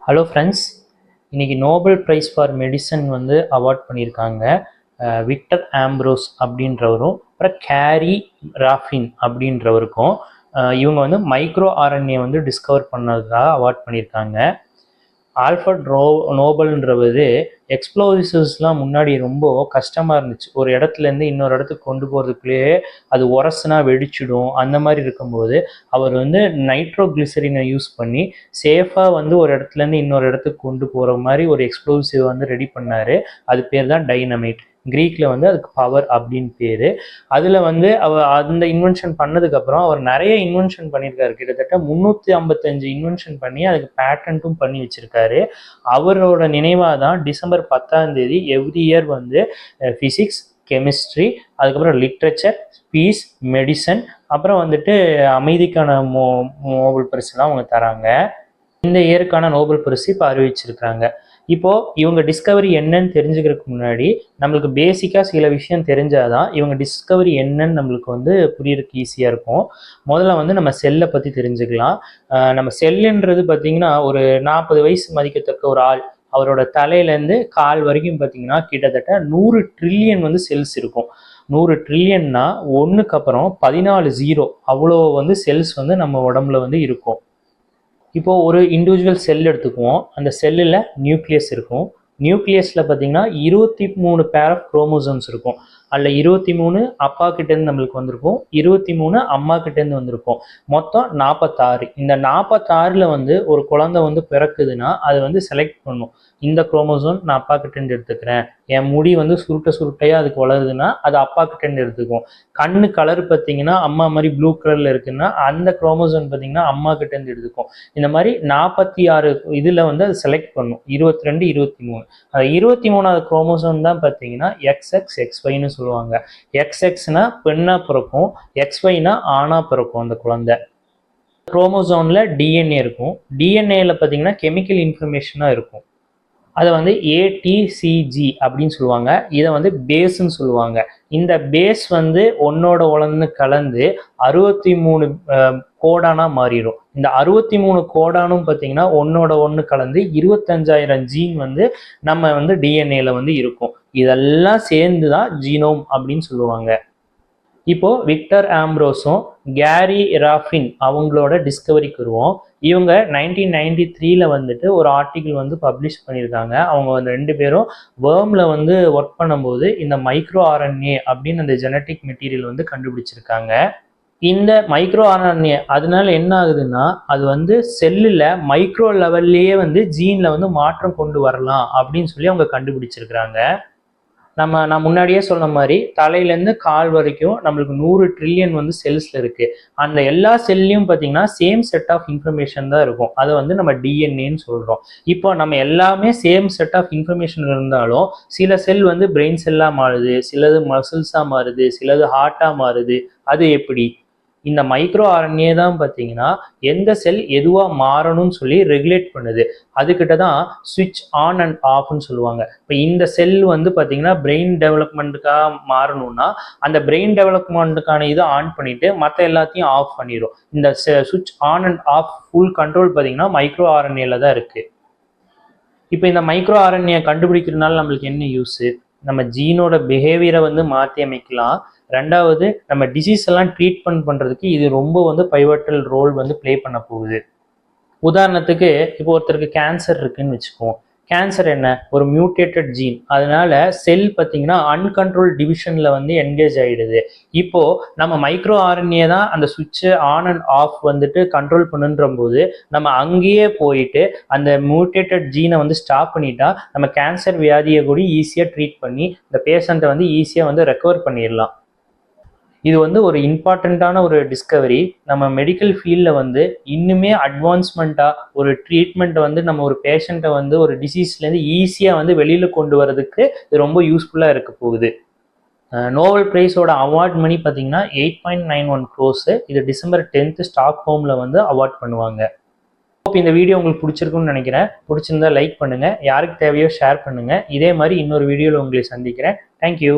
Hello friends, இன்றைக்கி Nobel prize for medicine வந்து award பண்ணியிருக்காங்க. விக்டர் ஆம்ப்ரோஸ் அப்படின்றவரும் அப்புறம் கேரி ராஃபின் அப்படின்றவருக்கும் இவங்க வந்து மைக்ரோ ஆர்என்ஏ வந்து டிஸ்கவர் பண்ணதுக்காக அவார்ட் பண்ணியிருக்காங்க. ஆல்ஃபர்ட் நோபல்ன்றது எக்ஸ்ப்ளோசிவ்ஸ்லாம் முன்னாடி ரொம்ப கஷ்டமாக இருந்துச்சு. ஒரு இடத்துலேருந்து இன்னொரு இடத்துக்கு கொண்டு போகிறதுக்குள்ளேயே அது உரசுனா வெடிச்சிடும். அந்த மாதிரி இருக்கும்போது அவர் வந்து நைட்ரோகிளிசரினை யூஸ் பண்ணி சேஃபாக வந்து ஒரு இடத்துலேருந்து இன்னொரு இடத்துக்கு கொண்டு போகிற மாதிரி ஒரு எக்ஸ்ப்ளோசிவ் வந்து ரெடி பண்ணார். அது பேர் தான் டைனமைட். க்ரீக்கில் வந்து அதுக்கு பவர் அப்படின்னு பேர். அதில் வந்து அந்த இன்வென்ஷன் பண்ணதுக்கப்புறம் அவர் நிறைய இன்வென்ஷன் பண்ணியிருக்காரு. கிட்டத்தட்ட 355 இன்வென்ஷன் பண்ணி அதுக்கு பேட்டன்ட்டும் பண்ணி வச்சுருக்காரு. அவரோட நினைவாக தான் டிசம்பர் 10 எவ்ரி இயர் வந்து ஃபிசிக்ஸ், கெமிஸ்ட்ரி, அதுக்கப்புறம் லிட்ரேச்சர், பீஸ், மெடிசன், அப்புறம் வந்துட்டு அமைதிக்கான நோபல் பரிசுலாம் அவங்க தராங்க. இந்த இயருக்கான நோபல் பரிசு இப்போ அறிவிச்சிருக்காங்க. இப்போது இவங்க டிஸ்கவரி என்னன்னு தெரிஞ்சுக்கிறதுக்கு முன்னாடி நம்மளுக்கு பேசிக்காக சில விஷயம் தெரிஞ்சாதான் இவங்க டிஸ்கவரி என்னன்னு நம்மளுக்கு வந்து புரியறதுக்கு ஈஸியாக இருக்கும். முதல்ல வந்து நம்ம செல்லை பற்றி தெரிஞ்சுக்கலாம். நம்ம செல்லுன்றது பார்த்திங்கன்னா ஒரு 40 வயசு மதிக்கத்தக்க ஒரு ஆள், அவரோட தலையிலேருந்து கால் வரைக்கும் பார்த்திங்கன்னா கிட்டத்தட்ட 100 ட்ரில்லியன் வந்து செல்ஸ் இருக்கும். 100 ட்ரில்லியன்னா ஒன்றுக்கு அப்புறம் 14 0 அவ்வளோ வந்து செல்ஸ் வந்து நம்ம உடம்புல வந்து இருக்கும். இப்போது ஒரு இண்டிவிஜுவல் செல் எடுத்துக்குவோம். அந்த செல்லில் நியூக்ளியஸ் இருக்கும். நியூக்ளியஸில் பார்த்திங்கன்னா 23 பேர் ஆஃப் குரோமோசோம்ஸ் இருக்கும். அதில் 23 அப்பா கிட்டேருந்து நம்மளுக்கு வந்திருக்கும், 23 அம்மா கிட்டேருந்து வந்திருக்கும். மொத்தம் 46. இந்த 46ல் வந்து ஒரு குழந்தை வந்து பிறக்குதுன்னா அது வந்து செலக்ட் பண்ணும். இந்த குரோமோசோம் நான் அப்பா கிட்டேருந்து எடுத்துக்கிறேன். என் முடி வந்து சுருட்டையாக அதுக்கு வளருதுன்னா அது அப்பா கிட்டேருந்து எடுத்துக்கும். கண்ணு கலர் பார்த்திங்கன்னா அம்மா மாதிரி ப்ளூ கலரில் இருக்குன்னா அந்த குரோமோசோம் பார்த்திங்கன்னா அம்மா கிட்டேருந்து எடுத்துக்கும். இந்த மாதிரி 46 இதில் வந்து அது செலக்ட் பண்ணும். 22, 23. அந்த 23வது குரோமோசோம் தான் பார்த்தீங்கன்னா XX, XYன்னு சொல்லுவாங்க. XXனா பெண்ணாக பிறக்கும், XYனா ஆணாக பிறக்கும் அந்த குழந்தை. குரோமோசோமில் டிஎன்ஏ இருக்கும். டிஎன்ஏல பார்த்தீங்கன்னா கெமிக்கல் இன்ஃபர்மேஷனாக இருக்கும். அதை வந்து ATCG அப்படின்னு சொல்லுவாங்க. இதை வந்து பேஸ்ன்னு சொல்லுவாங்க. இந்த பேஸ் வந்து ஒன்று கலந்து 63 கோடானாக மாறிடும். இந்த 63 கோடானும் பார்த்தீங்கன்னா ஒன்று கலந்து 25,000 ஜீன் வந்து நம்ம வந்து டிஎன்ஏல வந்து இருக்கும். இதெல்லாம் சேர்ந்து தான் ஜீனோம் அப்படின்னு சொல்லுவாங்க. இப்போது விக்டர் ஆம்ப்ரோஸும் கேரி ராஃபின் அவங்களோட டிஸ்கவரிக்கு வருவோம். இவங்க 1993ல் வந்துட்டு ஒரு ஆர்டிக்கிள் வந்து பப்ளிஷ் பண்ணியிருக்காங்க. அவங்க வந்து 2 பேரும் வேர்மில் வந்து ஒர்க் பண்ணும்போது இந்த மைக்ரோ ஆர்என்ஏ அப்படின்னு அந்த ஜெனட்டிக் மெட்டீரியல் வந்து கண்டுபிடிச்சிருக்காங்க. இந்த மைக்ரோ ஆர்என்ஏ அதனால என்ன ஆகுதுன்னா அது வந்து செல்லில் மைக்ரோ லெவல்லையே வந்து ஜீனில் வந்து மாற்றம் கொண்டு வரலாம் அப்படின்னு சொல்லி அவங்க கண்டுபிடிச்சிருக்கிறாங்க. நான் முன்னாடியே சொன்ன மாதிரி தலையிலேருந்து கால் வரைக்கும் நம்மளுக்கு 100 ட்ரில்லியன் வந்து செல்ஸில் இருக்குது. அந்த எல்லா செல்லையும் பார்த்தீங்கன்னா சேம் செட் ஆஃப் இன்ஃபர்மேஷன் தான் இருக்கும். அதை வந்து நம்ம டிஎன்ஏன்னு சொல்கிறோம். இப்போ நம்ம எல்லாமே சேம் செட் ஆஃப் இன்ஃபர்மேஷன் இருந்தாலும் சில செல் வந்து பிரெயின் செல்லாக மாறுது, சிலது மசில்ஸாக மாறுது, சிலது ஹார்ட்டாக மாறுது. அது எப்படி? இந்த மைக்ரோ ஆர்என்ஏ தான் பார்த்தீங்கன்னா எந்த செல் எதுவாக மாறணும்னு சொல்லி ரெகுலேட் பண்ணுது. அதுக்கிட்ட தான் ஸ்விட்ச் ஆன் அண்ட் ஆஃப்னு சொல்லுவாங்க. இப்போ இந்த செல் வந்து பார்த்தீங்கன்னா பிரெயின் டெவலப்மெண்ட்டுக்காக மாறணும்னா அந்த பிரெயின் டெவலப்மெண்ட்டுக்கான இதை ஆன் பண்ணிட்டு மற்ற எல்லாத்தையும் ஆஃப் பண்ணிடும். இந்த ஸ்விட்ச் on and half full control பார்த்தீங்கன்னா மைக்ரோ ஆர்என்ஏல தான் இருக்குது. இப்போ இந்த மைக்ரோ ஆர்என்ஏ கண்டுபிடிக்கிறதுனால நம்மளுக்கு என்ன யூஸு? நம்ம ஜீனோட பிஹேவியரை வந்து மாற்றி அமைக்கலாம். ரெண்டாவது, நம்ம டிசீஸ் எல்லாம் ட்ரீட்மெண்ட் பண்ணுறதுக்கு இது ரொம்ப வந்து பைவட்டல் ரோல் வந்து ப்ளே பண்ண போகுது. உதாரணத்துக்கு இப்போ ஒருத்தருக்கு கேன்சர் இருக்குன்னு வச்சுக்குவோம். கேன்சர் என்ன? ஒரு மியூட்டேட்டட் ஜீன். அதனால செல் பார்த்தீங்கன்னா அன்கண்ட்ரோல் டிவிஷனில் வந்து என்கேஜ் ஆகிடுது. இப்போது நம்ம மைக்ரோ ஆர்என்ஏ தான் அந்த சுவிட்சை ஆன் அண்ட் ஆஃப் வந்துட்டு கண்ட்ரோல் பண்ணுன்ற போது நம்ம அங்கேயே போயிட்டு அந்த மியூட்டேட்டட் ஜீனை வந்து ஸ்டாப் பண்ணிட்டா நம்ம கேன்சர் வியாதியை கூட ஈஸியாக ட்ரீட் பண்ணி இந்த பேஷண்ட்டை வந்து ஈஸியாக வந்து ரெக்கவர் பண்ணிடலாம். இது வந்து ஒரு இம்பார்ட்டண்ட்டான ஒரு டிஸ்கவரி. நம்ம மெடிக்கல் ஃபீல்டில் வந்து இன்னுமே அட்வான்ஸ்மெண்ட்டாக ஒரு ட்ரீட்மெண்ட்டை வந்து நம்ம ஒரு பேஷண்ட்டை வந்து ஒரு டிசீஸ்லேருந்து ஈஸியாக வந்து வெளியில் கொண்டு வரதுக்கு இது ரொம்ப யூஸ்ஃபுல்லாக இருக்க போகுது. நோபல் ப்ரைஸோட அவார்ட் மணி பார்த்தீங்கன்னா 8.91 crores. இது டிசம்பர் 10 ஸ்டாக்ஹோமில் வந்து அவார்ட் பண்ணுவாங்க. இந்த வீடியோ உங்களுக்கு பிடிச்சிருக்குன்னு நினைக்கிறேன். பிடிச்சிருந்தா லைக் பண்ணுங்கள், யாருக்கு தேவையோ ஷேர் பண்ணுங்கள். இதே மாதிரி இன்னொரு வீடியோவில் உங்களை சந்திக்கிறேன். தேங்க்யூ.